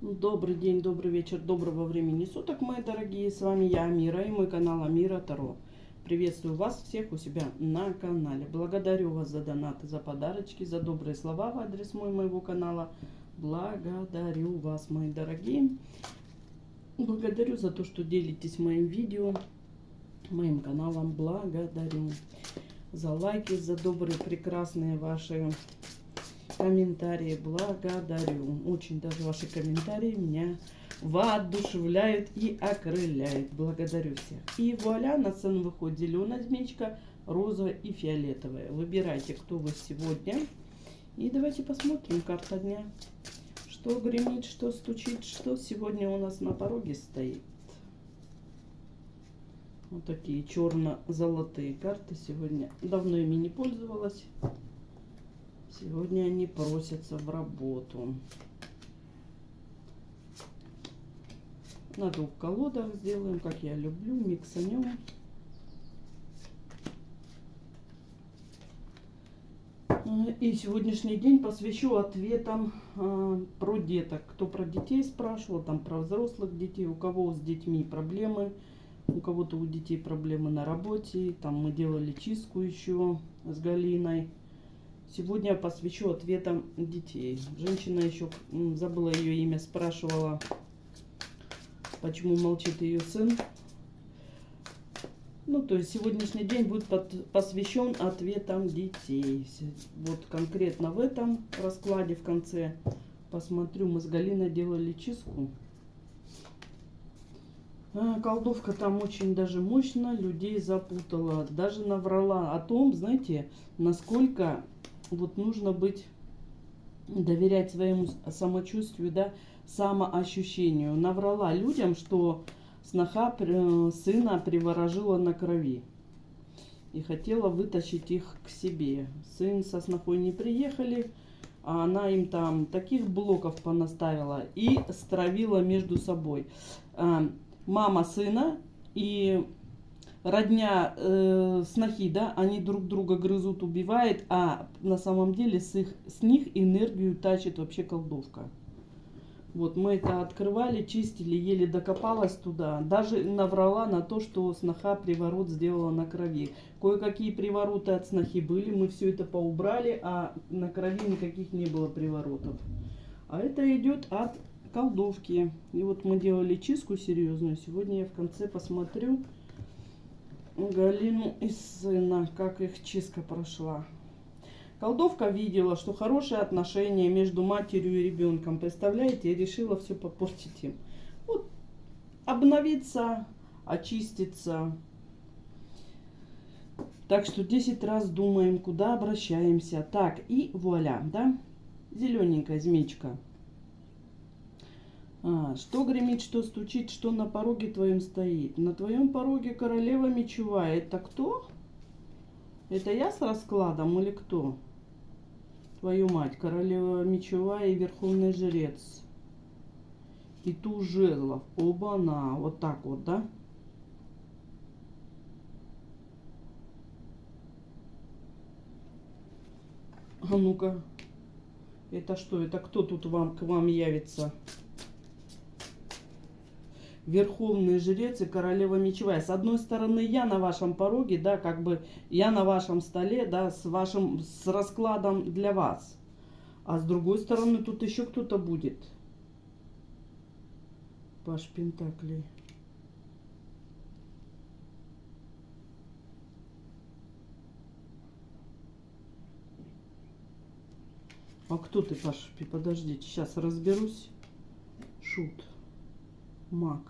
Добрый день, добрый вечер, доброго времени суток, мои дорогие. С вами я, Амира, и мой канал Амира Таро. Приветствую вас всех у себя на канале. Благодарю вас за донаты, за подарочки, за добрые слова в адрес моего канала. Благодарю вас, мои дорогие. Благодарю за то, что делитесь моим видео, моим каналом. Благодарю за лайки, за добрые, прекрасные ваши комментарии. Благодарю. Очень даже ваши комментарии меня воодушевляют и окрыляют. Благодарю всех. И вуаля, на сцену выходит зеленая змеечка, розовая и фиолетовая. Выбирайте, кто вы сегодня. И давайте посмотрим карта дня. Что гремит, что стучит, что сегодня у нас на пороге стоит. Вот такие черно-золотые карты сегодня. Давно ими не пользовалась. Сегодня они просятся в работу. На двух колодах сделаем, как я люблю, миксанем. И сегодняшний день посвящу ответам про деток. Кто про детей спрашивал, там про взрослых детей, у кого с детьми проблемы, у кого-то у детей проблемы на работе. Там мы делали чистку еще с Галиной. Сегодня я посвящу ответам детей. Женщина еще, забыла ее имя, спрашивала, почему молчит ее сын. Ну, то есть сегодняшний день будет посвящен ответам детей. Вот конкретно в этом раскладе в конце посмотрю. Мы с Галиной делали чистку. Колдовка там очень даже мощно людей запутала. Даже наврала о том, знаете, насколько вот нужно быть, доверять своему самочувствию, да, самоощущению. Наврала людям, что сноха сына приворожила на крови и хотела вытащить их к себе. Сын со снохой не приехали, а она им там таких блоков понаставила и стравила между собой. Мама сына и родня снохи, да, они друг друга грызут, убивают, а на самом деле с них энергию тащит вообще колдовка. Вот мы это открывали, чистили, еле докопалась туда. Даже наврала на то, что сноха приворот сделала на крови. Кое-какие привороты от снохи были, мы все это поубрали, а на крови никаких не было приворотов. А это идет от колдовки. И вот мы делали чистку серьезную. Сегодня я в конце посмотрю Галину и сына, как их чистка прошла. Колдовка видела, что хорошие отношения между матерью и ребенком, представляете, и решила все попортить им. Вот обновиться, очиститься. Так что 10 раз думаем, куда обращаемся. Так, и вуаля, да, зелененькая змеечка. Что гремит, что стучит, что на пороге твоем стоит? На твоем пороге королева мечевая. Это кто? Это я с раскладом или кто? Твою мать, королева мечевая и верховный жрец. И туз жезлов. Оба-на. Вот так вот, да? А ну-ка. Это что? Это кто тут к вам явится? Верховный жрец и королева мечевая. С одной стороны, я на вашем пороге, да, как бы я на вашем столе, да, с раскладом для вас. А с другой стороны, тут еще кто-то будет. Паш Пентаклей. А кто ты, Паш? Подождите, сейчас разберусь. Шут. Маг.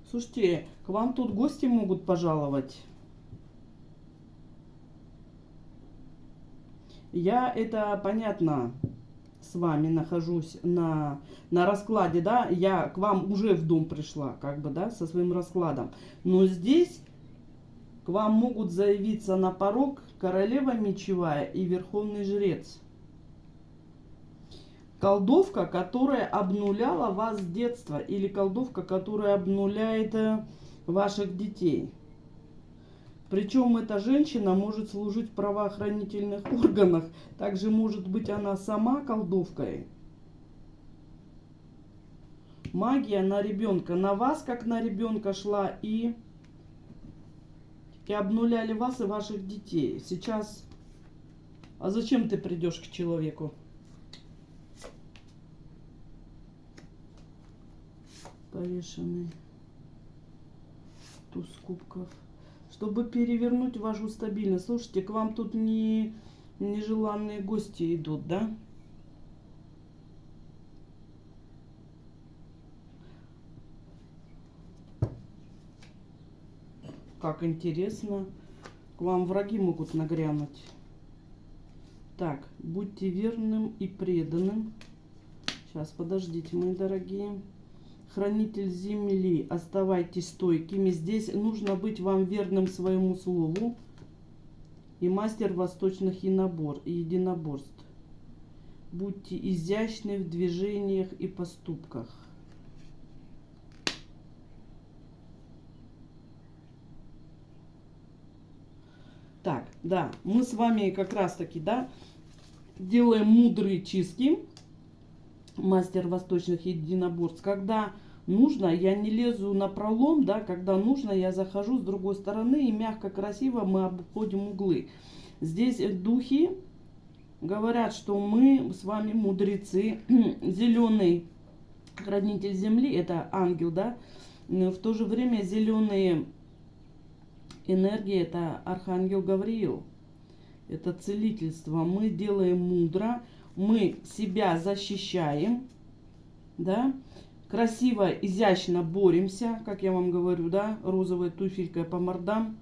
Слушайте, к вам тут гости могут пожаловать. Я, это понятно, с вами нахожусь на раскладе, да, я к вам уже в дом пришла, как бы, да, со своим раскладом. Но здесь к вам могут заявиться на порог королева мечевая и верховный жрец. Колдовка, которая обнуляла вас с детства, или колдовка, которая обнуляет ваших детей. Причем эта женщина может служить в правоохранительных органах. Также может быть она сама колдовкой. Магия на ребенка, на вас как на ребенка шла и обнуляли вас и ваших детей. Сейчас, а зачем ты придешь к человеку? Повешенный. Туз кубков. Чтобы перевернуть вашу стабильность. Слушайте, к вам тут нежеланные гости идут, да? Как интересно. К вам враги могут нагрянуть. Так, будьте верным и преданным. Сейчас, подождите, мои дорогие. Хранитель земли, оставайтесь стойкими. Здесь нужно быть вам верным своему слову. И мастер восточных единоборств. Будьте изящны в движениях и поступках. Так, да, мы с вами как раз таки, да, делаем мудрые чистки. Мастер восточных единоборств. Когда нужно, я не лезу на пролом, да, когда нужно, я захожу с другой стороны и мягко, красиво мы обходим углы. Здесь духи говорят, что мы с вами мудрецы. Зеленый хранитель земли, это ангел, да, в то же время зеленые энергии, это архангел Гавриил. Это целительство. Мы делаем мудро. Мы себя защищаем, да, красиво, изящно боремся, как я вам говорю, да, розовой туфелькой по мордам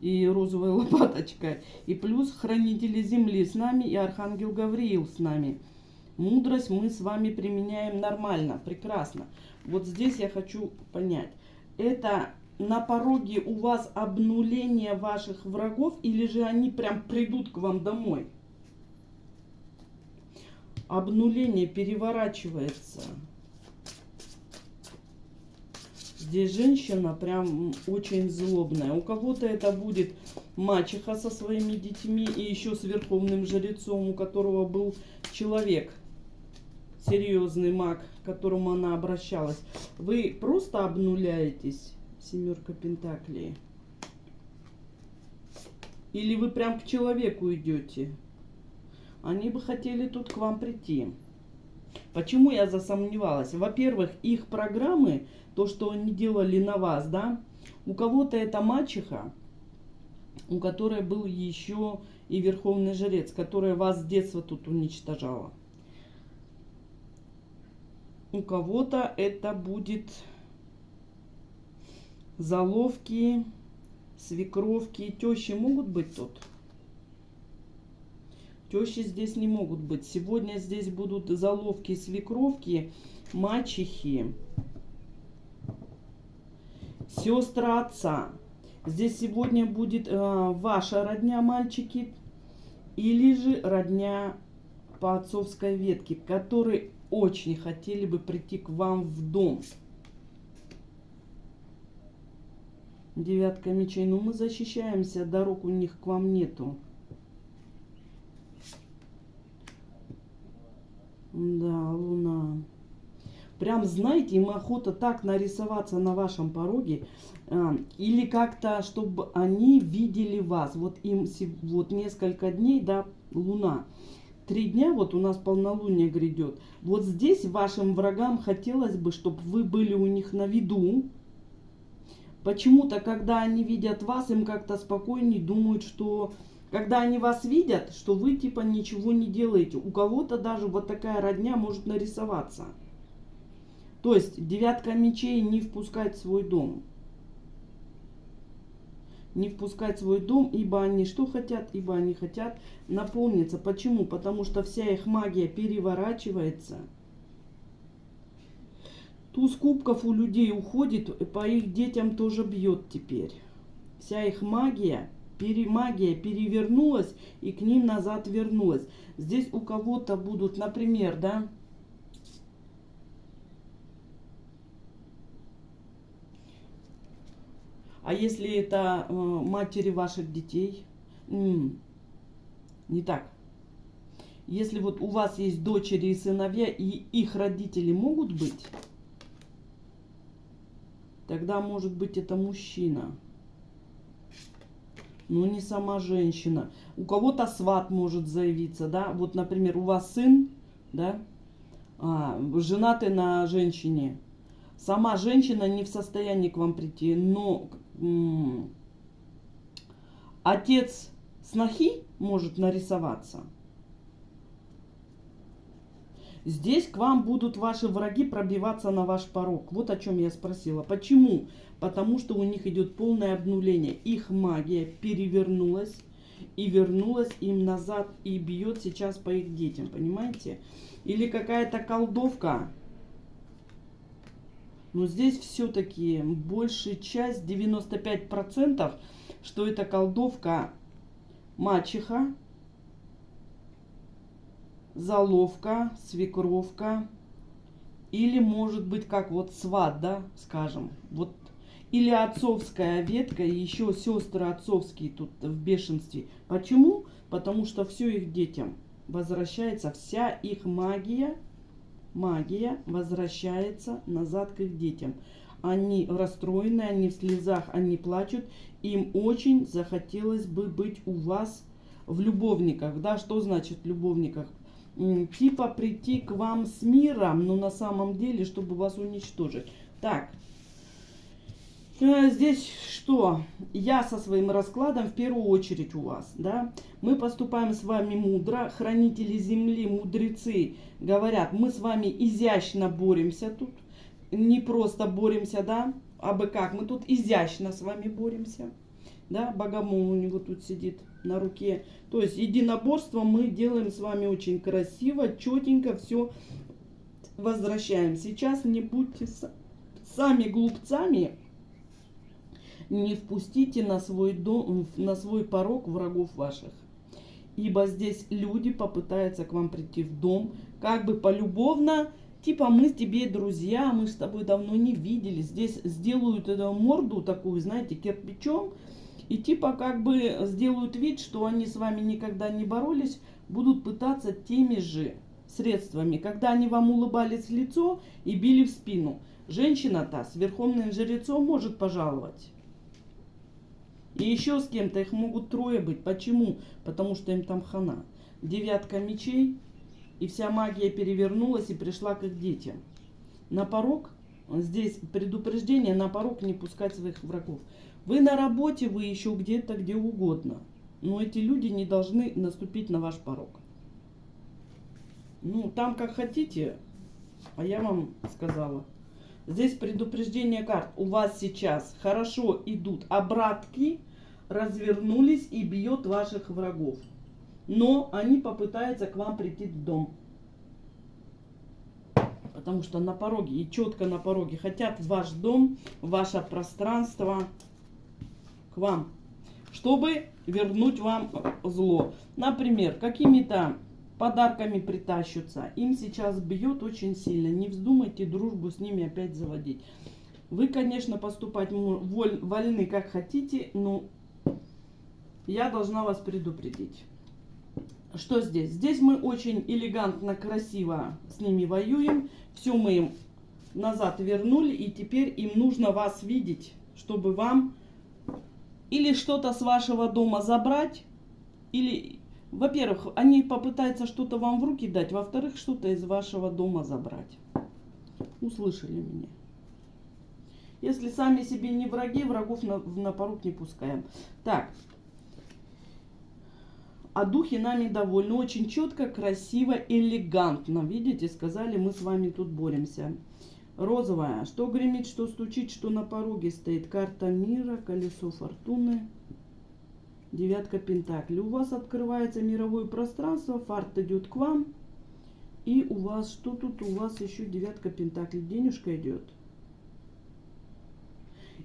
и розовой лопаточкой. И плюс хранители земли с нами и архангел Гавриил с нами. Мудрость мы с вами применяем нормально, прекрасно. Вот здесь я хочу понять, это на пороге у вас обнуление ваших врагов или же они прям придут к вам домой? Обнуление переворачивается. Здесь женщина прям очень злобная. У кого-то это будет мачеха со своими детьми и еще с верховным жрецом, у которого был человек, серьезный маг, к которому она обращалась. Вы просто обнуляетесь, семерка пентаклей? Или вы прям к человеку идете? Они бы хотели тут к вам прийти. Почему я засомневалась? Во-первых, их программы, то, что они делали на вас, да, у кого-то это мачеха, у которой был еще и верховный жрец, которая вас с детства тут уничтожала. У кого-то это будет заловки, свекровки, тещи могут быть тут? Тещи здесь не могут быть. Сегодня здесь будут заловки, свекровки, мачехи, сестры отца. Здесь сегодня будет ваша родня, мальчики, или же родня по отцовской ветке, которые очень хотели бы прийти к вам в дом. Девятка мечей. Ну, мы защищаемся, дорог у них к вам нету. Да, луна. Прям, знаете, им охота так нарисоваться на вашем пороге. Или как-то, чтобы они видели вас. Вот им вот несколько дней, да, луна. 3 дня, вот у нас полнолуние грядет. Вот здесь вашим врагам хотелось бы, чтобы вы были у них на виду. Почему-то, когда они видят вас, им как-то спокойнее думают, что... Когда они вас видят, что вы типа ничего не делаете. У кого-то даже вот такая родня может нарисоваться. То есть девятка мечей не впускать в свой дом. Не впускать в свой дом, ибо они что хотят? Ибо они хотят наполниться. Почему? Потому что вся их магия переворачивается. Туз кубков у людей уходит, по их детям тоже бьет теперь. Вся их магия перевернулась и к ним назад вернулась. Здесь у кого-то будут, например, да, а если это матери ваших детей? Не так. Если вот у вас есть дочери и сыновья, и их родители могут быть? тогда может быть это мужчина. Но не сама женщина. У кого-то сват может заявиться, да. Вот, например, у вас сын, да, женатый на женщине. Сама женщина не в состоянии к вам прийти, но отец снохи может нарисоваться. Здесь к вам будут ваши враги пробиваться на ваш порог. Вот о чем я спросила. Почему? Потому что у них идет полное обнуление. Их магия перевернулась и вернулась им назад и бьет сейчас по их детям. Понимаете? Или какая-то колдовка. Но здесь все-таки большая часть, 95%, что это колдовка мачеха, заловка, свекровка, или может быть как вот сват, да, скажем, вот, или отцовская ветка, и еще сестры отцовские тут в бешенстве. Почему? Потому что все их детям возвращается, вся их магия возвращается назад к их детям. Они расстроены, они в слезах, они плачут, им очень захотелось бы быть у вас в любовниках, да, что значит в любовниках? Типа прийти к вам с миром, но на самом деле, чтобы вас уничтожить. Так, здесь что? Я со своим раскладом в первую очередь у вас, да? Мы поступаем с вами мудро, хранители земли, мудрецы говорят, мы с вами изящно боремся тут, не просто боремся, да? Абы как, мы тут изящно с вами боремся. Да, богомол у него тут сидит на руке. То есть единоборство мы делаем с вами очень красиво, четенько, все возвращаем. Сейчас не будьте сами глупцами, не впустите на свой дом, на свой порог врагов ваших. Ибо здесь люди попытаются к вам прийти в дом, как бы полюбовно, типа мы с тебе друзья, мы с тобой давно не виделись. Здесь сделают эту морду такую, знаете, кирпичом. И типа как бы сделают вид, что они с вами никогда не боролись, будут пытаться теми же средствами. Когда они вам улыбались в лицо и били в спину. Женщина-то с верховным жрецом может пожаловать. И еще с кем-то, их могут трое быть. Почему? Потому что им там хана. 9 мечей, и вся магия перевернулась и пришла к их детям. На порог, здесь предупреждение, на порог не пускать своих врагов. Вы на работе, вы еще где-то, где угодно. Но эти люди не должны наступить на ваш порог. Ну, там как хотите, а я вам сказала. Здесь предупреждение карт. У вас сейчас хорошо идут обратки, развернулись и бьет ваших врагов. Но они попытаются к вам прийти в дом. Потому что на пороге, и четко на пороге, хотят в ваш дом, в ваше пространство, к вам, чтобы вернуть вам зло. Например, какими-то подарками притащатся. Им сейчас бьет очень сильно. Не вздумайте дружбу с ними опять заводить. Вы, конечно, поступать вольны как хотите, но я должна вас предупредить. Что здесь? Здесь мы очень элегантно, красиво с ними воюем. Все мы им назад вернули, и теперь им нужно вас видеть, чтобы вам или что-то с вашего дома забрать, или, во-первых, они попытаются что-то вам в руки дать, во-вторых, что-то из вашего дома забрать. Услышали меня? Если сами себе не враги, врагов на порог не пускаем. Так. А духи нами довольны. Очень четко, красиво, элегантно. Видите, сказали, мы с вами тут боремся. Розовая. Что гремит, что стучит, что на пороге стоит. Карта мира, колесо фортуны. 9 пентаклей. У вас открывается мировое пространство. Фарт идет к вам. И у вас, что тут? У вас еще 9 пентаклей. Денежка идет.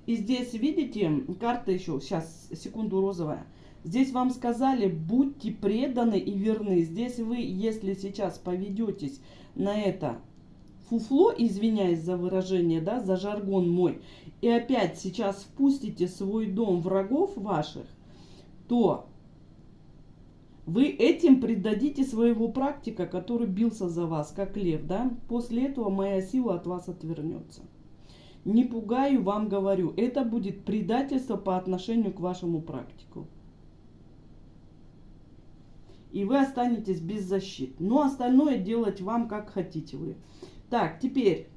И здесь, видите, карта еще. Сейчас, секунду, розовая. Здесь вам сказали, будьте преданы и верны. Здесь вы, если сейчас поведетесь на это фуфло, извиняюсь за выражение, да, за жаргон мой, и опять сейчас впустите в свой дом врагов ваших, то вы этим предадите своего практика, который бился за вас, как лев, да. После этого моя сила от вас отвернется. Не пугаю, вам говорю, это будет предательство по отношению к вашему практику. И вы останетесь без защиты. Но остальное делать вам как хотите вы. Так, теперь.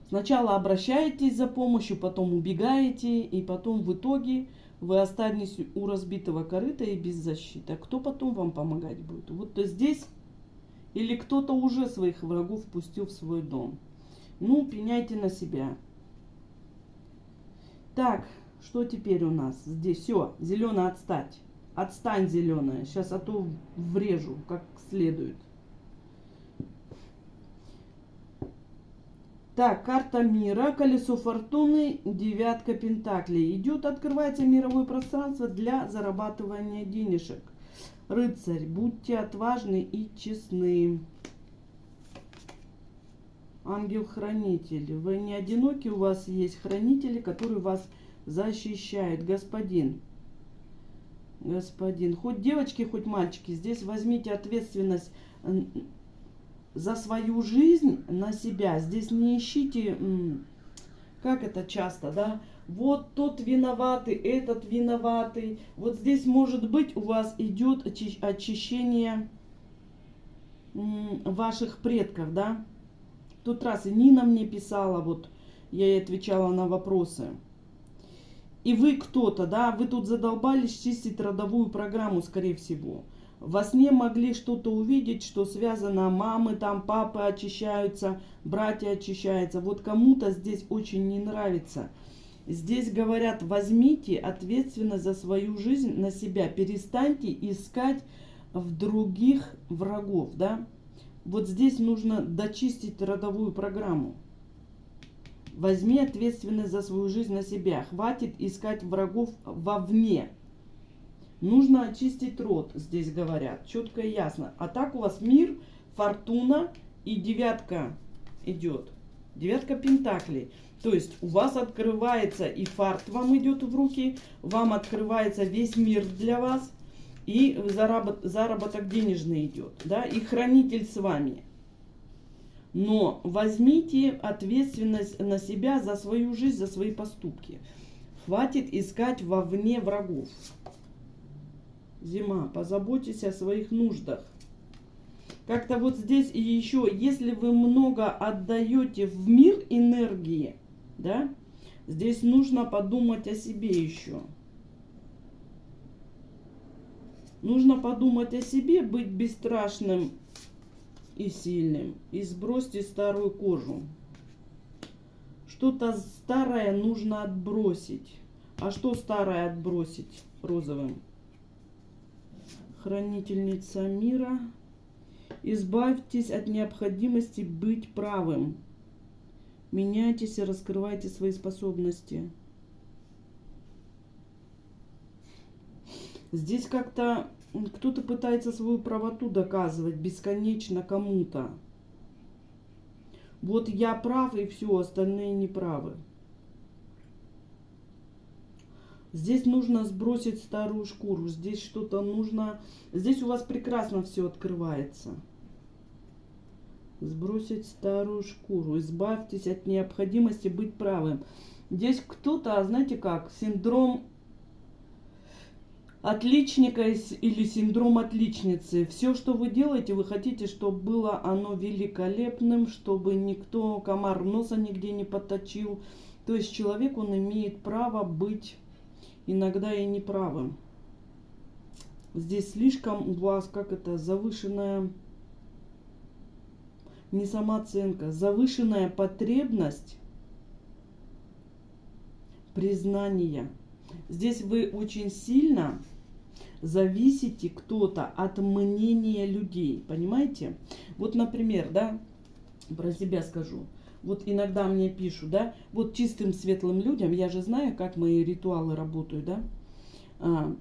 Сначала обращаетесь за помощью, потом убегаете, и потом в итоге вы останетесь у разбитого корыта и без защиты. А кто потом вам помогать будет? Вот здесь или кто-то уже своих врагов впустил в свой дом. Ну, пеняйте на себя. Так, что теперь у нас? Здесь все, зеленая отстать. Отстань, зеленая. Сейчас, а то врежу как следует. Так, карта мира, колесо фортуны, девятка пентаклей. Идет, открывается мировое пространство для зарабатывания денежек. Рыцарь, будьте отважны и честны. Ангел-хранитель, вы не одиноки, у вас есть хранители, которые вас защищают. Господин, хоть девочки, хоть мальчики, здесь возьмите ответственность за свою жизнь на себя. Здесь не ищите, как это часто, да, вот тот виноватый, этот виноватый. Вот здесь может быть у вас идет очищение ваших предков, да. В тот раз и Нина мне писала, вот я ей отвечала на вопросы. И вы кто-то, да, вы тут задолбались чистить родовую программу, скорее всего. Во сне могли что-то увидеть, что связано, мамы, там, папы очищаются, братья очищаются. Вот кому-то здесь очень не нравится. Здесь говорят, возьмите ответственность за свою жизнь на себя. Перестаньте искать в других врагов, да. Вот здесь нужно дочистить родовую программу. Возьми ответственность за свою жизнь на себя. Хватит искать врагов вовне. Нужно очистить род, здесь говорят, четко и ясно. А так у вас мир, фортуна и девятка идет. Девятка пентаклей. То есть у вас открывается и фарт вам идет в руки, вам открывается весь мир для вас, и заработок денежный идет, да, и хранитель с вами. Но возьмите ответственность на себя за свою жизнь, за свои поступки. Хватит искать вовне врагов. Зима, позаботьтесь о своих нуждах. Как-то вот здесь и еще, если вы много отдаете в мир энергии, да, здесь нужно подумать о себе еще. Нужно подумать о себе, быть бесстрашным и сильным. И сбросьте старую кожу. Что-то старое нужно отбросить. А что старое отбросить розовым? Хранительница мира. Избавьтесь от необходимости быть правым. Меняйтесь и раскрывайте свои способности. Здесь как-то кто-то пытается свою правоту доказывать бесконечно кому-то. Вот я прав, и все, остальные не правы. Здесь нужно сбросить старую шкуру. Здесь что-то нужно... Здесь у вас прекрасно все открывается. Сбросить старую шкуру. Избавьтесь от необходимости быть правым. Здесь кто-то, знаете как, синдром отличника или синдром отличницы. Все, что вы делаете, вы хотите, чтобы было оно великолепным, чтобы никто, комар носа нигде не подточил. То есть человек, он имеет право быть иногда и неправым. Здесь слишком у вас, как это, завышенная, не самооценка, завышенная потребность признания. Здесь вы очень сильно зависите кто-то от мнения людей, понимаете? Вот, например, да, про себя скажу. Вот иногда мне пишут, да, вот чистым светлым людям, я же знаю, как мои ритуалы работают, да.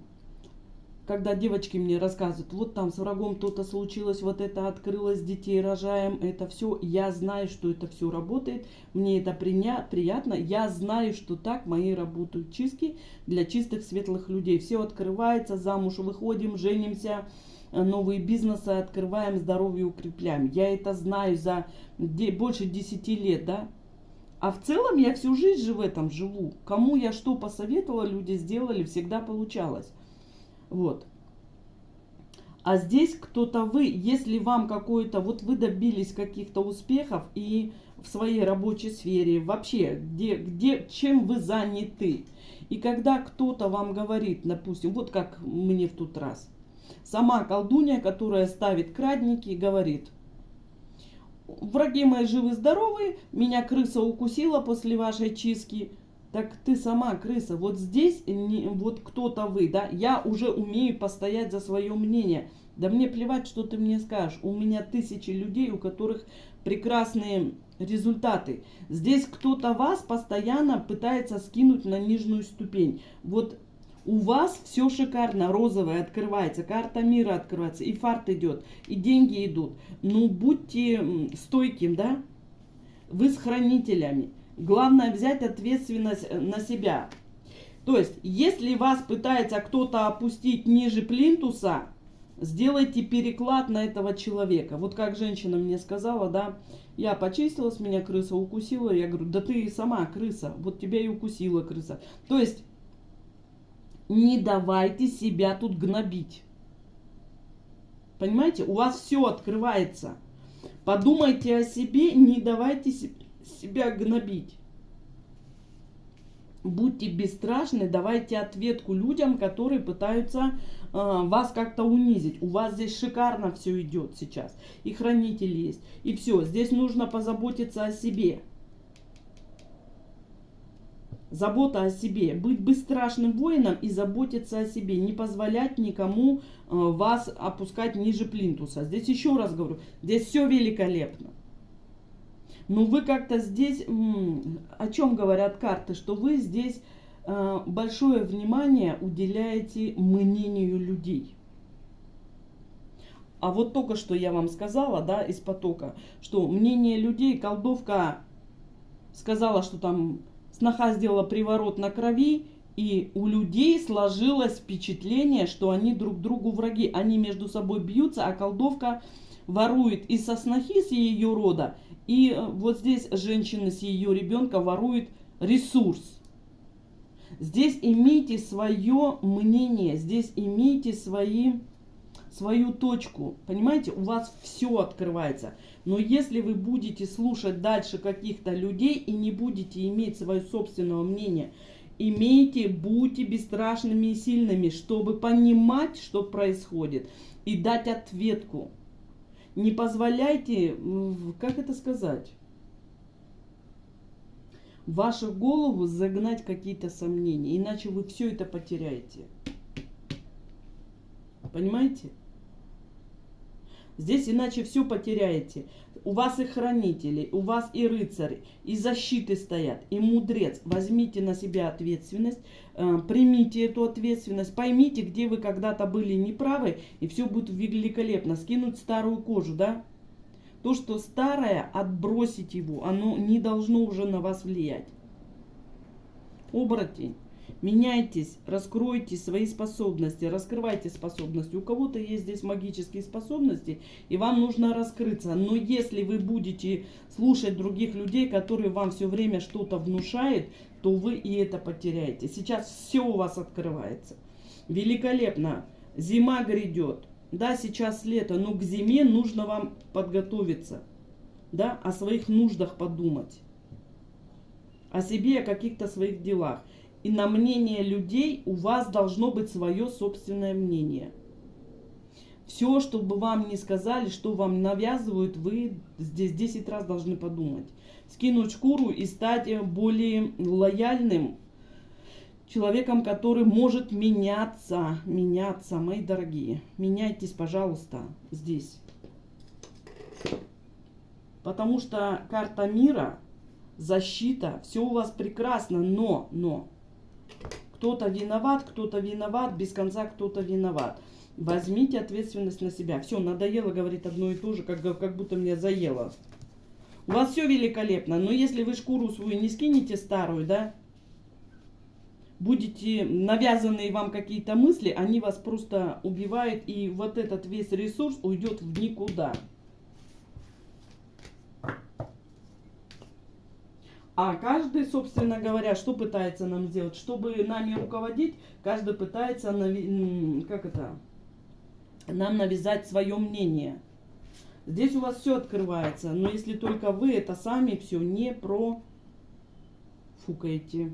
Когда девочки мне рассказывают, вот там с врагом то-то случилось, вот это открылось, детей рожаем, это все, я знаю, что это все работает, мне это приятно, я знаю, что так мои работают чистки для чистых светлых людей. Все открывается, замуж выходим, женимся, новые бизнесы открываем, здоровье укрепляем. Я это знаю за больше 10 лет, да. А в целом я всю жизнь же в этом живу. Кому я что посоветовала, люди сделали, всегда получалось. Вот. А здесь кто-то вы, если вам какой-то, вот вы добились каких-то успехов и в своей рабочей сфере, вообще, чем вы заняты. И когда кто-то вам говорит, допустим, вот как мне в тот раз, сама колдунья, которая ставит крадники, говорит: враги мои живы-здоровы, меня крыса укусила после вашей чистки. Так ты сама крыса. Вот здесь вот кто-то вы, да, я уже умею постоять за свое мнение. Да мне плевать, что ты мне скажешь. У меня тысячи людей, у которых прекрасные результаты. Здесь кто-то вас постоянно пытается скинуть на нижнюю ступень. Вот у вас все шикарно, розовое открывается, карта мира открывается, и фарт идет, и деньги идут. Ну, будьте стойким, да? Вы с хранителями. Главное взять ответственность на себя. То есть, если вас пытается кто-то опустить ниже плинтуса, сделайте переклад на этого человека. Вот как женщина мне сказала, да, я почистилась, меня крыса укусила. Я говорю, да ты сама крыса, вот тебя и укусила крыса. То есть, не давайте себя тут гнобить. Понимаете, у вас все открывается. Подумайте о себе, не давайте себя гнобить. Будьте бесстрашны, давайте ответку людям, которые пытаются вас как-то унизить. У вас здесь шикарно все идет сейчас. И хранитель есть. И все. Здесь нужно позаботиться о себе. Забота о себе. Быть бесстрашным воином и заботиться о себе. Не позволять никому вас опускать ниже плинтуса. Здесь еще раз говорю, здесь все великолепно. Но вы как-то здесь, о чем говорят карты, что вы здесь большое внимание уделяете мнению людей. А вот только что я вам сказала, да, из потока, что мнение людей, колдовка сказала, что там сноха сделала приворот на крови, и у людей сложилось впечатление, что они друг другу враги. Они между собой бьются, а колдовка ворует и со снохи, с ее рода, и вот здесь женщина с ее ребенка ворует ресурс. Здесь имейте свое мнение, здесь имейте свою точку. Понимаете, у вас все открывается. Но если вы будете слушать дальше каких-то людей и не будете иметь свое собственное мнение, будьте бесстрашными и сильными, чтобы понимать, что происходит, и дать ответку. Не позволяйте, как это сказать, в вашу голову загнать какие-то сомнения, иначе вы все это потеряете. Понимаете? Здесь иначе все потеряете. У вас и хранители, у вас и рыцари, и защиты стоят, и мудрец. Возьмите на себя ответственность, примите эту ответственность, поймите, где вы когда-то были неправы, и все будет великолепно. Скинуть старую кожу, да? То, что старое, отбросить его, оно не должно уже на вас влиять. Оборотень. Меняйтесь, раскройте свои способности, раскрывайте способности. У кого-то есть здесь магические способности, и вам нужно раскрыться. Но если вы будете слушать других людей, которые вам все время что-то внушают, то вы и это потеряете. Сейчас все у вас открывается. Великолепно. Зима грядет. Да, сейчас лето, но к зиме нужно вам подготовиться. Да, о своих нуждах подумать. О себе, о каких-то своих делах. И на мнение людей у вас должно быть свое собственное мнение. Все, что бы вам ни сказали, что вам навязывают, вы здесь 10 раз должны подумать. Скинуть шкуру и стать более лояльным человеком, который может меняться. Меняться, мои дорогие. Меняйтесь, пожалуйста, здесь. Потому что карта мира, защита, все у вас прекрасно, но кто-то виноват, без конца кто-то виноват. Возьмите ответственность на себя. Все, надоело говорить одно и то же, как будто меня заело. У вас все великолепно, но если вы шкуру свою не скинете старую, да, будете, навязанные вам какие-то мысли, они вас просто убивают, и вот этот весь ресурс уйдет в никуда. А каждый, собственно говоря, что пытается нам сделать? Чтобы нами руководить, каждый пытается нам навязать свое мнение. Здесь у вас все открывается, но если только вы это сами все не профукаете.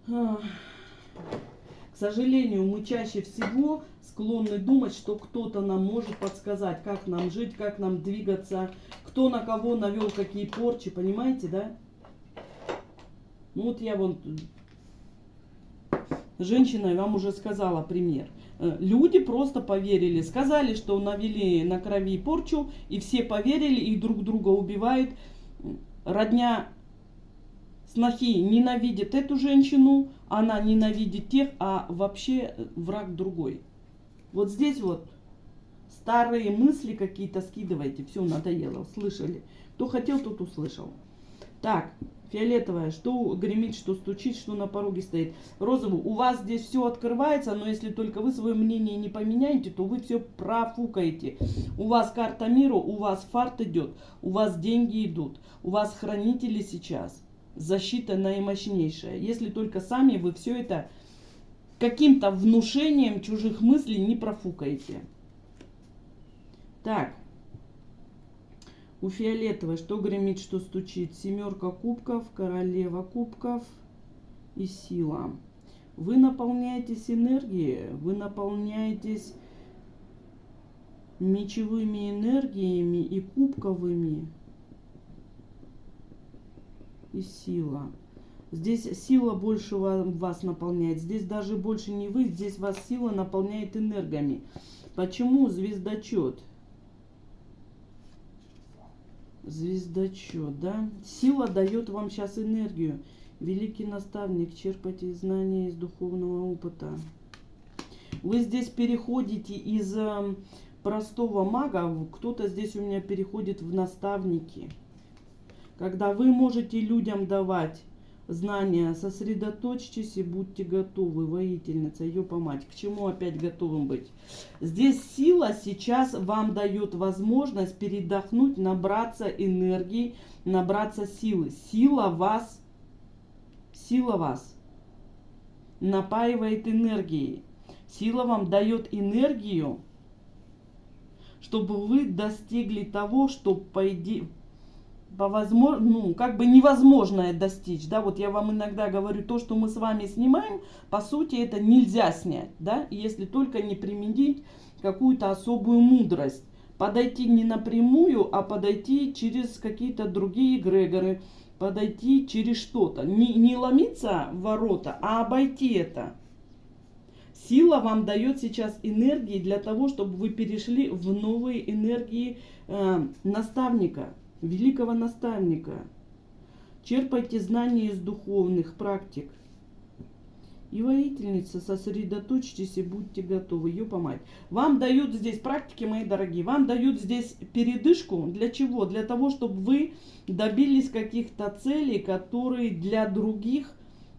К сожалению, мы чаще всего склонны думать, что кто-то нам может подсказать, как нам жить, как нам двигаться, кто на кого навел какие порчи, понимаете, да? Ну вот я вон, женщина, я вам уже сказала пример. Люди просто поверили, сказали, что навели на крови порчу, и все поверили, и друг друга убивают. Родня снохи ненавидит эту женщину, она ненавидит тех, а вообще враг другой. Вот здесь вот старые мысли какие-то скидывайте. Все, надоело, услышали. Кто хотел, тот услышал. Так, фиолетовая, что гремит, что стучит, что на пороге стоит. Розовый, у вас здесь все открывается, но если только вы свое мнение не поменяете, то вы все профукаете. У вас карта мира, у вас фарт идет, у вас деньги идут, у вас хранители сейчас. Защита наимощнейшая. Если только сами вы все это каким-то внушением чужих мыслей не профукаете. Так. У фиолетовой что гремит, что стучит? Семерка кубков, королева кубков и сила. Вы наполняетесь энергией, вы наполняетесь мечевыми энергиями и кубковыми. И сила. Здесь сила больше вас наполняет. Здесь даже больше не вы, здесь вас сила наполняет энергиями. Почему звездочет? Звездочет, да? Сила дает вам сейчас энергию. Великий наставник, черпайте знания из духовного опыта. Вы здесь переходите из простого мага, кто-то здесь у меня переходит в наставники. Когда вы можете людям давать знания, сосредоточьтесь и будьте готовы, воительница, ёпа мать. К чему опять готовым быть? Здесь сила сейчас вам дает возможность передохнуть, набраться энергии, набраться силы. Сила вас напаивает энергией. Сила вам дает энергию, чтобы вы достигли того, что как бы невозможное достичь, да, вот я вам иногда говорю, то, что мы с вами снимаем, по сути, это нельзя снять, да, если только не применить какую-то особую мудрость, подойти не напрямую, а подойти через какие-то другие эгрегоры, подойти через что-то, не ломиться в ворота, а обойти это. Сила вам дает сейчас энергии для того, чтобы вы перешли в новые энергии наставника. Великого наставника. Черпайте знания из духовных практик. И воительница, сосредоточьтесь и будьте готовы. Ёпа мать. Вам дают здесь практики, мои дорогие, вам дают здесь передышку. Для чего? Для того, чтобы вы добились каких-то целей, которые для других,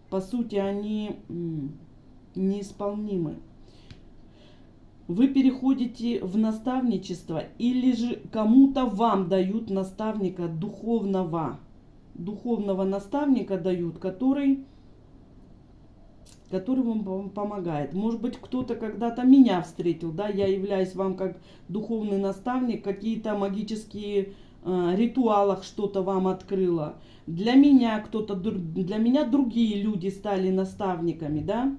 по сути, они неисполнимы. Вы переходите в наставничество, или же кому-то вам дают наставника духовного наставника дают, который вам помогает. Может быть, кто-то когда-то меня встретил, да, я являюсь вам как духовный наставник, какие-то магические ритуалах что-то вам открыла. Для меня другие люди стали наставниками, да.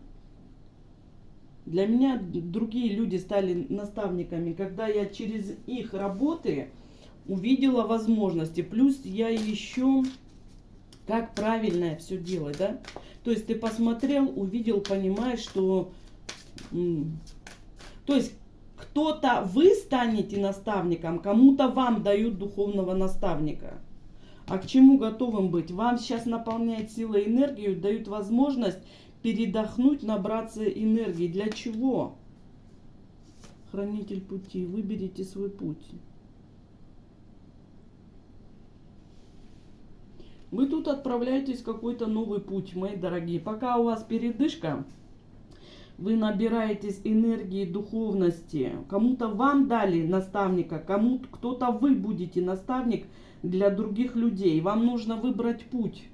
Для меня другие люди стали наставниками, когда я через их работы увидела возможности. Плюс я еще как правильно все делать, да? То есть ты посмотрел, увидел, понимаешь, что... То есть кто-то вы станете наставником, кому-то вам дают духовного наставника. А к чему готовым быть? Вам сейчас наполняет силой и энергию, дают возможность передохнуть, набраться энергии. Для чего? Хранитель пути. Выберите свой путь. Вы тут отправляетесь в какой-то новый путь, мои дорогие. Пока у вас передышка, вы набираетесь энергии, духовности. Кому-то вам дали наставника, кому-то кто-то вы будете наставник для других людей. Вам нужно выбрать путь.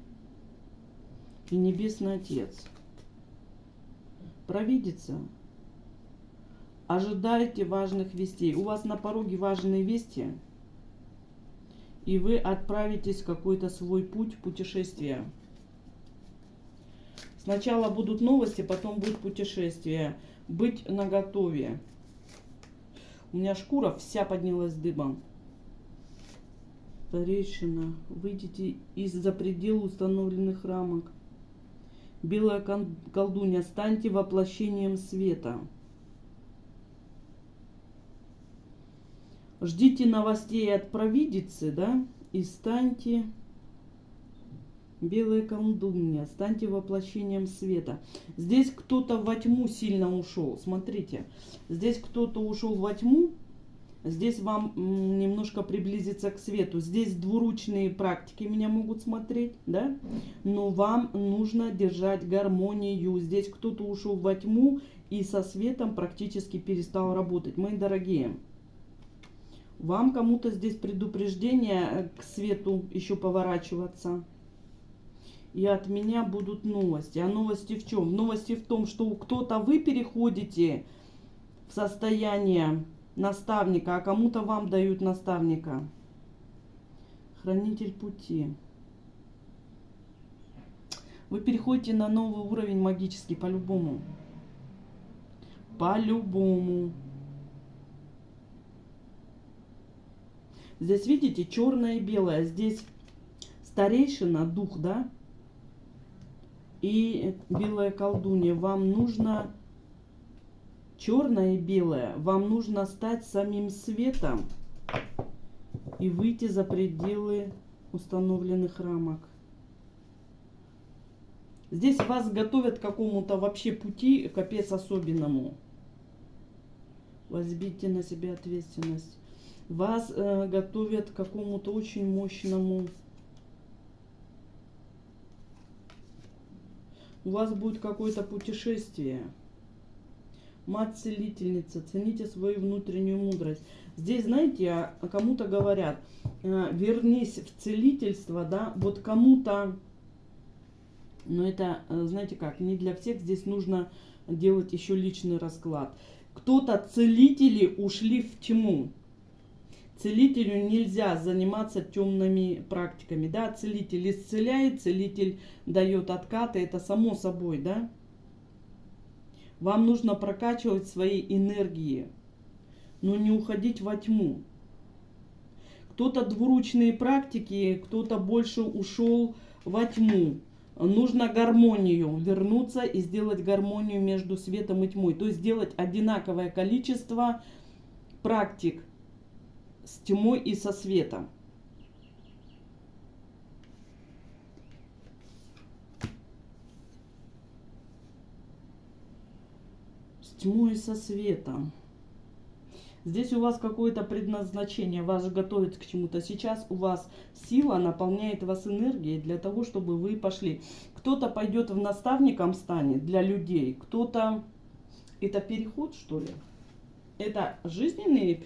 И Небесный Отец провидится. Ожидайте важных вестей. У вас на пороге важные вести. И вы отправитесь в какой-то свой путь, путешествие. Сначала будут новости, потом будет путешествие. Быть наготове. У меня шкура вся поднялась дыбом. Старейшина, выйдите из-за предела установленных рамок. Белая колдунья, станьте воплощением света. Ждите новостей от провидицы, да, и станьте... Белая колдунья, станьте воплощением света. Здесь кто-то во тьму сильно ушел. Смотрите, здесь кто-то ушел во тьму. Здесь вам немножко приблизиться к свету. Здесь двуручные практики меня могут смотреть, да? Но вам нужно держать гармонию. Здесь кто-то ушел во тьму и со светом практически перестал работать. Мои дорогие, вам кому-то здесь предупреждение к свету еще поворачиваться. И от меня будут новости. А новости в чем? Новости в том, что кто-то вы переходите в состояние наставника, а кому-то вам дают наставника. Хранитель пути. Вы переходите на новый уровень магический по-любому. По-любому. Здесь, видите, черное и белое. Здесь старейшина, дух, да? И белая колдунья. Вам нужно черное и белое. Вам нужно стать самим светом и выйти за пределы установленных рамок. Здесь вас готовят к какому-то вообще пути, капец особенному. Возьмите на себя ответственность. Вас готовят к какому-то очень мощному. У вас будет какое-то путешествие. Мать-целительница, цените свою внутреннюю мудрость. Здесь, знаете, кому-то говорят, вернись в целительство, да, вот кому-то, но это, знаете как, не для всех, здесь нужно делать еще личный расклад. Кто-то целители ушли в тьму. Целителю нельзя заниматься темными практиками, да, целитель исцеляет, целитель дает откаты, это само собой, да. Вам нужно прокачивать свои энергии, но не уходить во тьму. Кто-то двуручные практики, кто-то больше ушел во тьму. Нужно гармонию, вернуться и сделать гармонию между светом и тьмой. То есть сделать одинаковое количество практик с тьмой и со светом. Тьмой и со светом. Здесь у вас какое-то предназначение, вас же готовят к чему-то. Сейчас у вас сила наполняет вас энергией для того, чтобы вы пошли. Кто-то пойдет в наставником станет для людей, кто-то... Это переход, что ли? Это жизненный...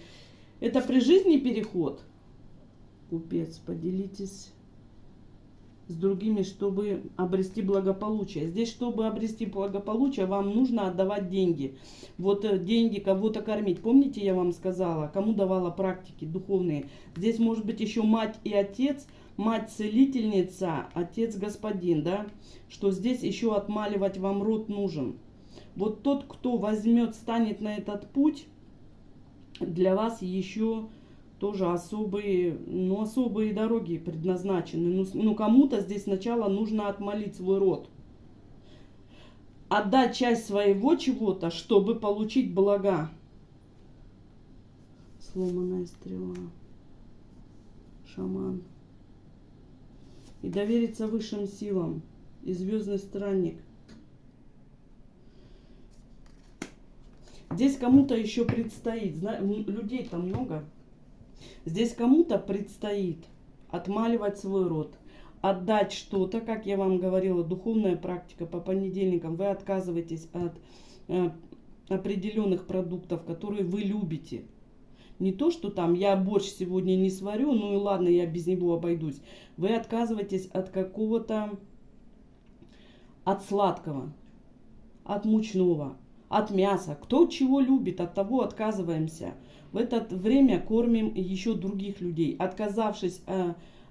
Это при жизни переход. Купец, поделитесь с другими, чтобы обрести благополучие. Здесь, чтобы обрести благополучие, вам нужно отдавать деньги. Вот деньги кого-то кормить. Помните, я вам сказала, кому давала практики духовные? Здесь может быть еще мать и отец, мать целительница, отец господин, да? Что здесь еще отмаливать вам род нужен. Вот тот, кто возьмет, станет на этот путь, для вас еще... Тоже особые, особые дороги предназначены. Ну, кому-то здесь сначала нужно отмолить свой род. Отдать часть своего чего-то, чтобы получить блага. Сломанная стрела. Шаман. И довериться высшим силам. И звездный странник. Здесь кому-то еще предстоит. Людей-то много. Здесь кому-то предстоит отмаливать свой род, отдать что-то, как я вам говорила, духовная практика по понедельникам, вы отказываетесь от определенных продуктов, которые вы любите. Не то, что там я борщ сегодня не сварю, ну и ладно, я без него обойдусь. Вы отказываетесь от какого-то, от сладкого, от мучного, от мяса. Кто чего любит, от того отказываемся. В это время кормим еще других людей. Отказавшись,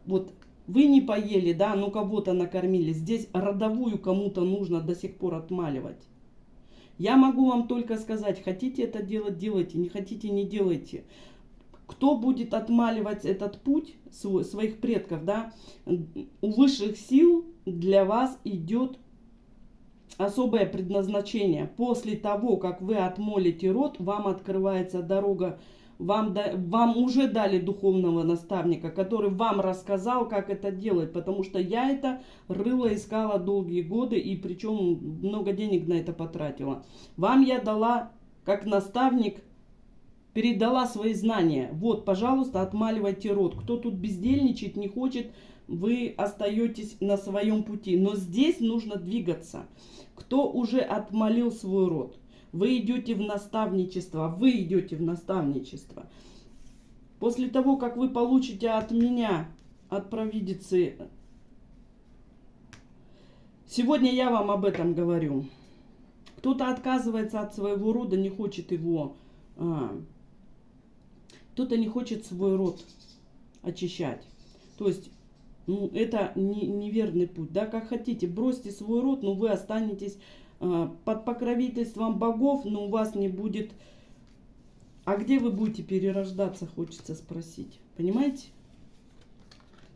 вот вы не поели, да, ну кого-то накормили. Здесь родовую кому-то нужно до сих пор отмаливать. Я могу вам только сказать, хотите это делать, делайте, не хотите, не делайте. Кто будет отмаливать этот путь своих предков, да, у высших сил для вас идет особое предназначение. После того, как вы отмолите род, вам открывается дорога. Вам уже дали духовного наставника, который вам рассказал, как это делать. Потому что я это рыла, искала долгие годы, и причем много денег на это потратила. Вам я дала, как наставник, передала свои знания. Вот, пожалуйста, отмаливайте род. Кто тут бездельничать не хочет, вы остаетесь на своем пути. Но здесь нужно двигаться. Кто уже отмолил свой род? Вы идете в наставничество, вы идете в наставничество. После того, как вы получите от меня, от провидицы, сегодня я вам об этом говорю. Кто-то отказывается от своего рода, не хочет его, кто-то не хочет свой род очищать. То есть, ну, это неверный путь, да, как хотите, бросьте свой род, но вы останетесь под покровительством богов, но у вас не будет... А где вы будете перерождаться, хочется спросить. Понимаете?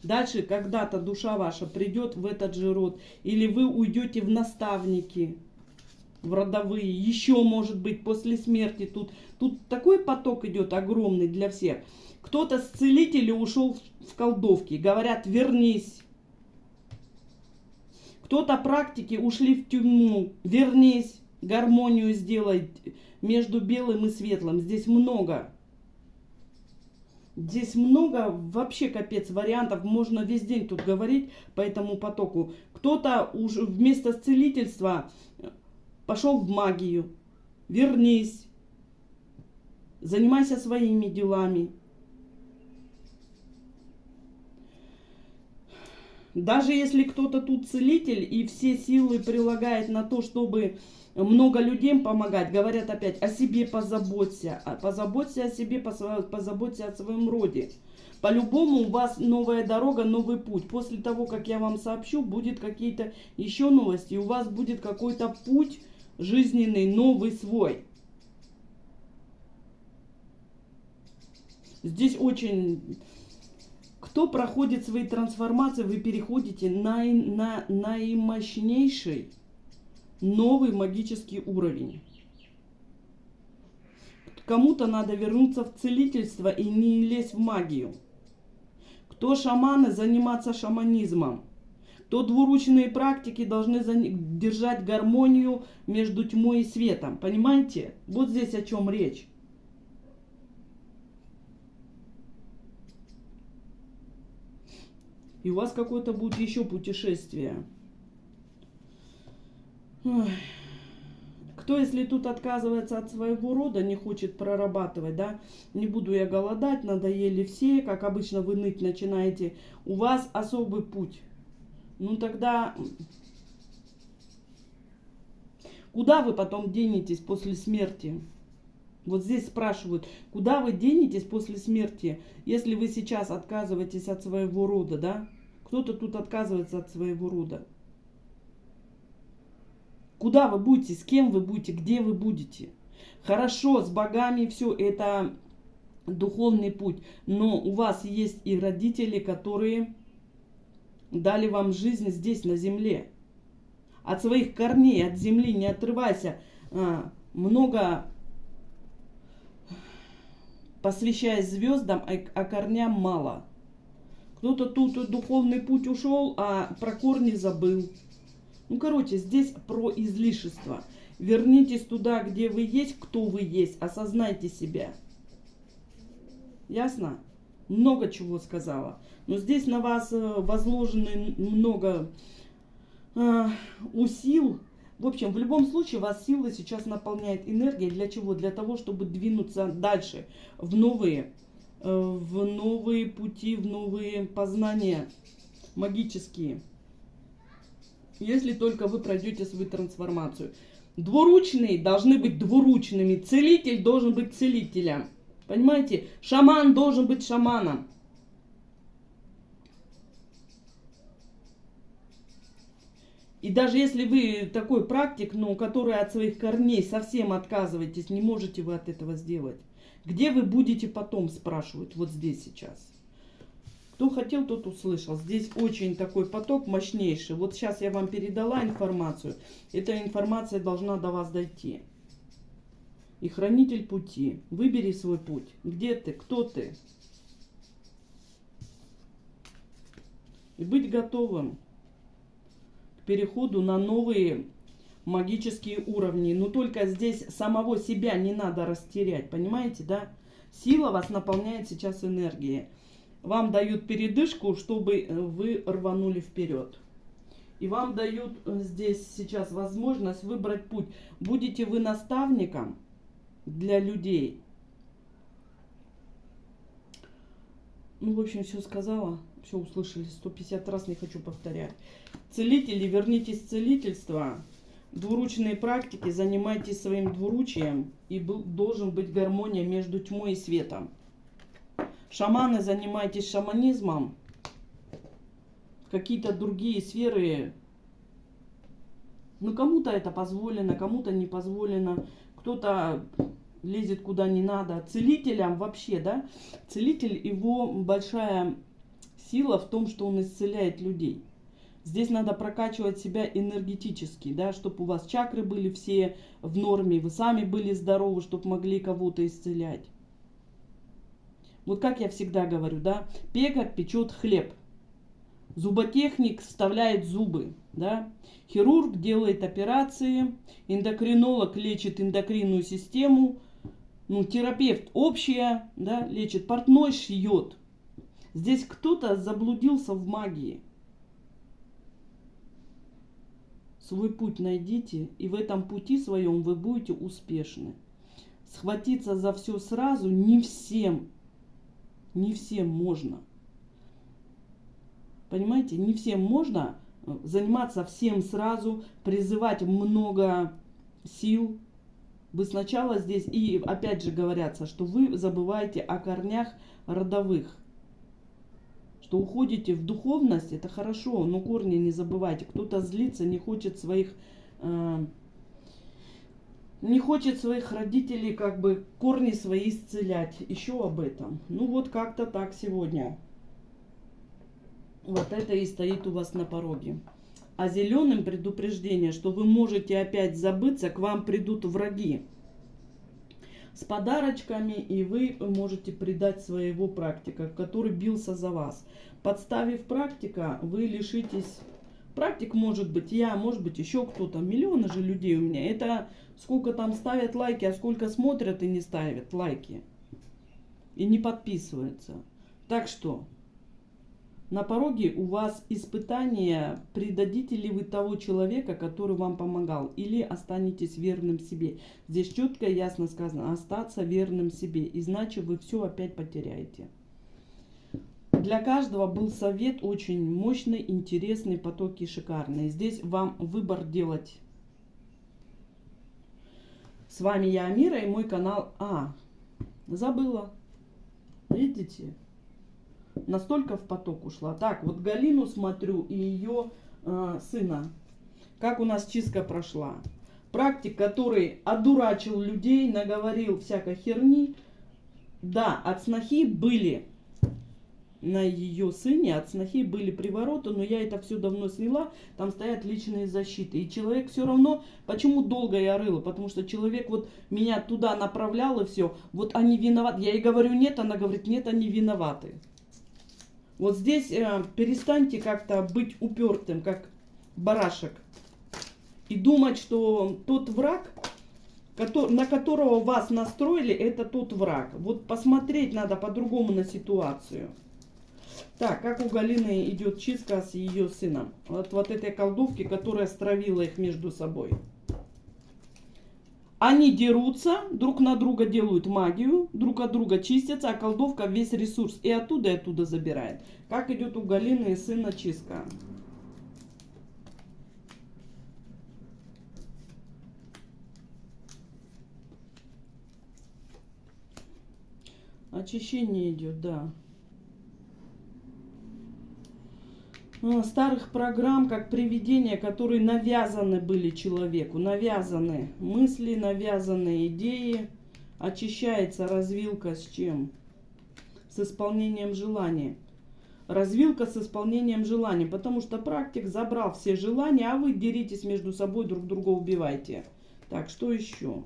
Дальше когда-то душа ваша придет в этот же род. Или вы уйдете в наставники, в родовые. Еще, может быть, после смерти. Тут такой поток идет огромный для всех. Кто-то с целителя ушел в колдовки. Говорят, вернись. Кто-то практики ушли в тюрьму. Вернись, гармонию сделай между белым и светлым. Здесь много. Здесь много, вообще капец вариантов. Можно весь день тут говорить по этому потоку. Кто-то уже вместо целительства пошел в магию. Вернись. Занимайся своими делами. Даже если кто-то тут целитель и все силы прилагает на то, чтобы много людям помогать, говорят опять, о себе позаботься. Позаботься о себе, позаботься о своем роде. По-любому у вас новая дорога, новый путь. После того, как я вам сообщу, будет какие-то еще новости. У вас будет какой-то путь жизненный, новый свой. Здесь очень... Кто проходит свои трансформации, вы переходите на наимощнейший новый магический уровень. Кому-то надо вернуться в целительство и не лезть в магию. Кто шаманы, заниматься шаманизмом. Кто двуручные практики, должны держать гармонию между тьмой и светом. Понимаете? Вот здесь о чем речь. И у вас какое-то будет еще путешествие. Ой. Кто, если тут отказывается от своего рода, не хочет прорабатывать, да, не буду я голодать, надоели все, как обычно вы ныть начинаете, у вас особый путь. Ну тогда, куда вы потом денетесь после смерти? Вот здесь спрашивают, куда вы денетесь после смерти, если вы сейчас отказываетесь от своего рода, да? Кто-то тут отказывается от своего рода. Куда вы будете, с кем вы будете, где вы будете? Хорошо, с богами все, это духовный путь. Но у вас есть и родители, которые дали вам жизнь здесь, на земле. От своих корней, от земли не отрывайся. Много... посвящаясь звездам, а корням мало. Кто-то тут духовный путь ушел, а про корни забыл. Ну, короче, здесь про излишество. Вернитесь туда, где вы есть, кто вы есть. Осознайте себя. Ясно? много чего сказала. Но здесь на вас возложены много усил. В общем, в любом случае вас сила сейчас наполняет энергией. Для чего? Для того, чтобы двинуться дальше в новые пути, в новые познания магические. Если только вы пройдете свою трансформацию. Двуручные должны быть двуручными. Целитель должен быть целителем. Понимаете? Шаман должен быть шаманом. И даже если вы такой практик, но который от своих корней совсем отказываетесь, не можете вы от этого сделать. Где вы будете потом, спрашивают, вот здесь сейчас. Кто хотел, тот услышал. Здесь очень такой поток мощнейший. Вот сейчас я вам передала информацию. Эта информация должна до вас дойти. И хранитель пути. Выбери свой путь. Где ты? Кто ты? И быть готовым к переходу на новые магические уровни. Но только здесь самого себя не надо растерять. Понимаете, да? Сила вас наполняет сейчас энергией. Вам дают передышку, чтобы вы рванули вперед. И вам дают здесь сейчас возможность выбрать путь. Будете вы наставником для людей. Ну, в общем, все сказала. Все услышали 150 раз, не хочу повторять. Целители, вернитесь в целительство. Двуручные практики, занимайтесь своим двуручием. И должен быть гармония между тьмой и светом. Шаманы, занимайтесь шаманизмом. Какие-то другие сферы. Ну, кому-то это позволено, кому-то не позволено. Кто-то лезет куда не надо. Целителям вообще, да? Целитель, его большая сила в том, что он исцеляет людей. Здесь надо прокачивать себя энергетически, да, чтобы у вас чакры были все в норме, вы сами были здоровы, чтобы могли кого-то исцелять. Вот как я всегда говорю, да, пекарь печет хлеб, зуботехник вставляет зубы, да, хирург делает операции, эндокринолог лечит эндокринную систему, ну, терапевт общее, да, лечит, портной шьет. Здесь кто-то заблудился в магии. Свой путь найдите, и в этом пути своем вы будете успешны. Схватиться за все сразу не всем можно. Понимаете, не всем можно заниматься всем сразу, призывать много сил. Вы сначала здесь, и опять же говорятся, что вы забываете о корнях родовых. Что уходите в духовность, это хорошо, но корни не забывайте. Кто-то злится, не хочет своих родителей, как бы корни свои исцелять. Еще об этом. Ну вот как-то так сегодня. Вот это и стоит у вас на пороге. А зеленым предупреждение, что вы можете опять забыться, к вам придут враги с подарочками, и вы можете предать своего практика, который бился за вас. Подставив практика, вы лишитесь... Практик может быть я, может быть еще кто-то. Миллионы же людей у меня. Это сколько там ставят лайки, а сколько смотрят и не ставят лайки. И не подписываются. Так что... На пороге у вас испытание, предадите ли вы того человека, который вам помогал, или останетесь верным себе. Здесь четко и ясно сказано, остаться верным себе, иначе вы все опять потеряете. Для каждого был совет очень мощный, интересный, потоки шикарные. Здесь вам выбор делать. С вами я, Амира, и мой канал. Забыла. Видите? Настолько в поток ушла. Так, вот Галину смотрю и ее сына. Как у нас чистка прошла. Практик, который одурачил людей, наговорил всякой херни. Да, от снохи были на ее сыне, от снохи были привороты, но я это все давно сняла. Там стоят личные защиты. И человек все равно, почему долго я рыла? Потому что человек вот меня туда направлял и все. Вот они виноваты. Я ей говорю нет, она говорит нет, они виноваты. Вот здесь перестаньте как-то быть упертым, как барашек. И думать, что тот враг, на которого вас настроили, это тот враг. Вот посмотреть надо по-другому на ситуацию. Так, как у Галины идет чистка с ее сыном. Вот этой колдовки, которая стравила их между собой. Они дерутся, друг на друга делают магию, друг от друга чистятся, а колдовка весь ресурс и оттуда забирает. Как идет у Галины и сына чистка. Очищение идет, да. Старых программ, как привидения, которые навязаны были человеку. Навязаны мысли, навязанные идеи. Очищается развилка с чем? С исполнением желания. Развилка с исполнением желаний. Потому что практик забрал все желания, а вы деритесь между собой, друг друга убивайте. Так, что еще?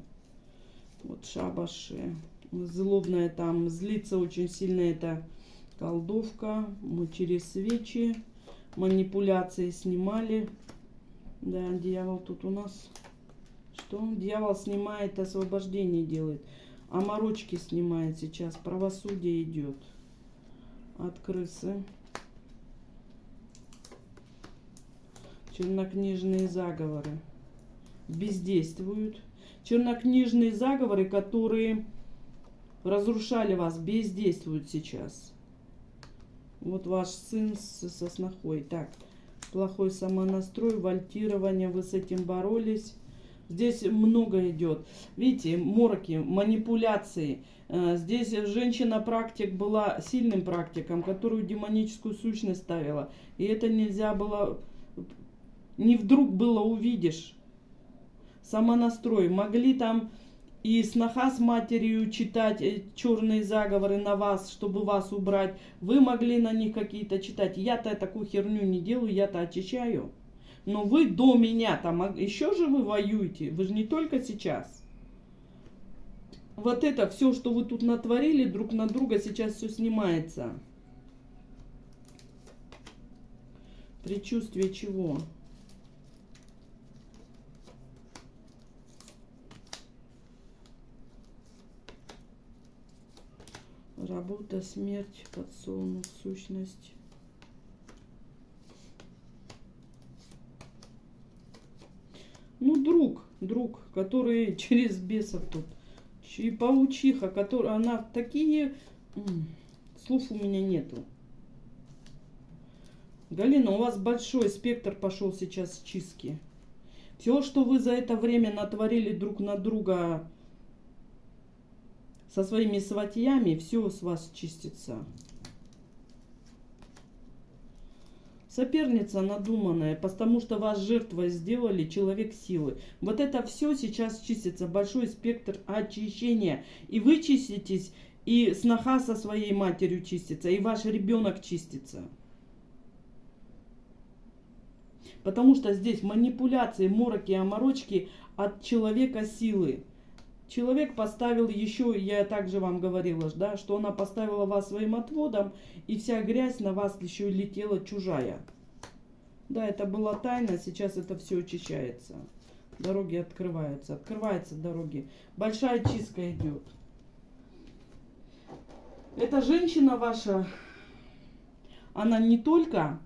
Вот шабаши. Злобная там, злится очень сильно эта колдовка. Мы через свечи. Манипуляции снимали. Да, дьявол тут у нас. Что? Дьявол снимает, освобождение делает. А морочки снимает сейчас. Правосудие идет. От крысы. Чернокнижные заговоры. Бездействуют. Чернокнижные заговоры, которые разрушали вас, бездействуют сейчас. Вот ваш сын со снохой. Так, плохой самонастрой, вольтирование, вы с этим боролись. Здесь много идет. Видите, мороки, манипуляции. Здесь женщина-практик была сильным практиком, которую демоническую сущность ставила. И это нельзя было, не вдруг было увидишь. Самонастрой. Могли там и сноха с матерью читать черные заговоры на вас, чтобы вас убрать. Вы могли на них какие-то читать. Я-то такую херню не делаю, я-то очищаю. Но вы до меня там, еще же вы воюете. Вы же не только сейчас. Вот это все, что вы тут натворили друг на друга, сейчас все снимается. Предчувствие чего? Работа, смерть, подсолнух, сущность. Ну, друг, который через бесов тут. И паучиха, которая, она такие... Слов у меня нету. Галина, у вас большой спектр пошел сейчас чистки. Все, что вы за это время натворили друг на друга... Со своими сватьями все с вас чистится. Соперница надуманная, потому что вас жертвой сделали, человек силы. Вот это все сейчас чистится. Большой спектр очищения. И вы чиститесь, и сноха со своей матерью чистится, и ваш ребенок чистится. Потому что здесь манипуляции, мороки, оморочки от человека силы. Человек поставил еще, я также вам говорила, да, что она поставила вас своим отводом, и вся грязь на вас еще летела чужая. Да, это была тайна, сейчас это все очищается. Дороги открываются, дороги. Большая чистка идет. Эта женщина ваша, она не только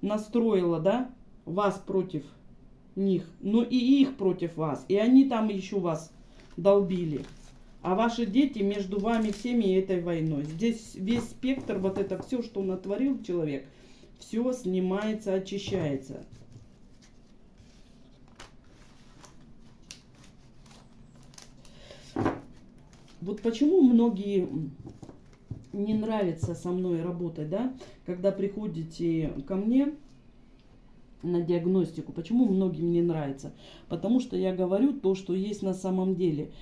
настроила, да, вас против них, но и их против вас. И они там еще вас долбили. А ваши дети между вами всеми этой войной. Здесь весь спектр, вот это все, что натворил человек, все снимается, очищается. Вот почему многие не нравится со мной работать, да, когда приходите ко мне на диагностику. Почему многим не нравится? Потому что я говорю то, что есть на самом деле.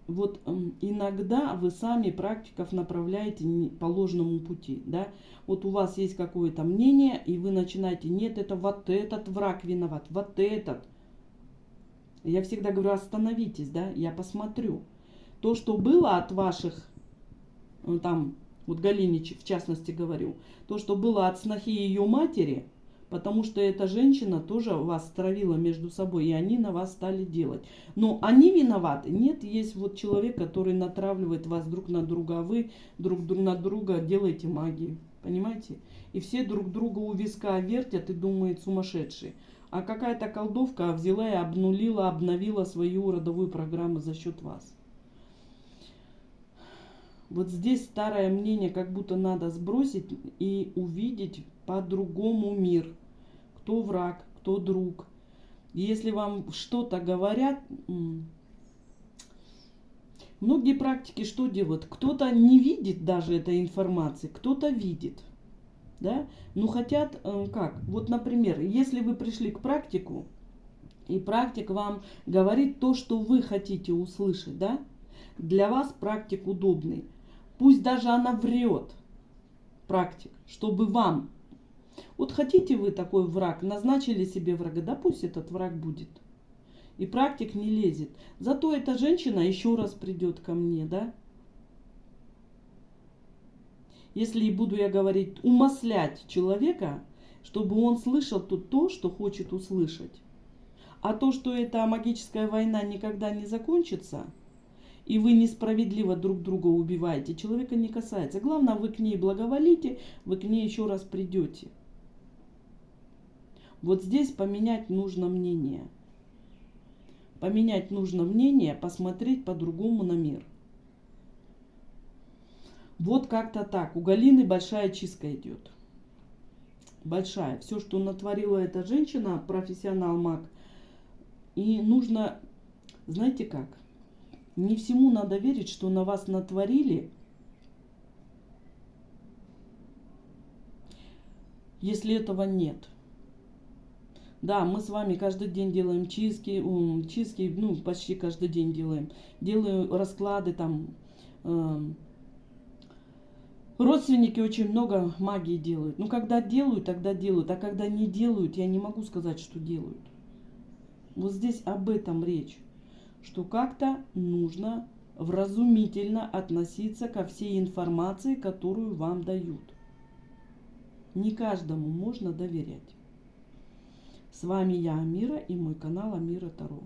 Вот иногда вы сами практиков направляете по ложному пути, да. Вот у вас есть какое-то мнение, и вы начинаете, нет, это вот этот враг виноват, вот этот. Я всегда говорю, остановитесь, да, я посмотрю. То, что было от ваших, там, вот Галине в частности говорю, то, что было от снохи ее матери, Потому что эта женщина тоже вас стравила между собой, и они на вас стали делать. Но они виноваты? Нет, есть вот человек, который натравливает вас друг на друга, а вы друг на друга делаете магию. Понимаете? И все друг друга у виска вертят и думают сумасшедшие. А какая-то колдовка взяла и обновила свою родовую программу за счет вас. Вот здесь старое мнение как будто надо сбросить и увидеть по-другому мир. Кто враг, кто друг. Если вам что-то говорят, многие практики что делают? Кто-то не видит даже этой информации, кто-то видит. Да? Но хотят как? Вот, например, если вы пришли к практику, и практик вам говорит то, что вы хотите услышать, да? Для вас практик удобный. Пусть даже она врет, практик, чтобы вам. Вот хотите вы такой враг, назначили себе врага, да пусть этот враг будет. И практик не лезет. Зато эта женщина еще раз придет ко мне, да? Если и буду я говорить, умаслять человека, чтобы он слышал то, что хочет услышать. А то, что эта магическая война никогда не закончится, и вы несправедливо друг друга убиваете, человека не касается. Главное, вы к ней благоволите, вы к ней еще раз придете. Вот здесь поменять нужно мнение. Поменять нужно мнение, посмотреть по-другому на мир. Вот как-то так. У Галины большая чистка идет. Большая. Все, что натворила эта женщина, профессионал-маг. И нужно, знаете как, не всему надо верить, что на вас натворили, если этого нет. Да, мы с вами каждый день делаем чистки, ну, почти каждый день делаем. Делаю расклады там. Родственники очень много магии делают. Ну, когда делают, тогда делают. А когда не делают, я не могу сказать, что делают. Вот здесь об этом речь. Что как-то нужно вразумительно относиться ко всей информации, которую вам дают. Не каждому можно доверять. С вами я, Амира, и мой канал Амира Таро.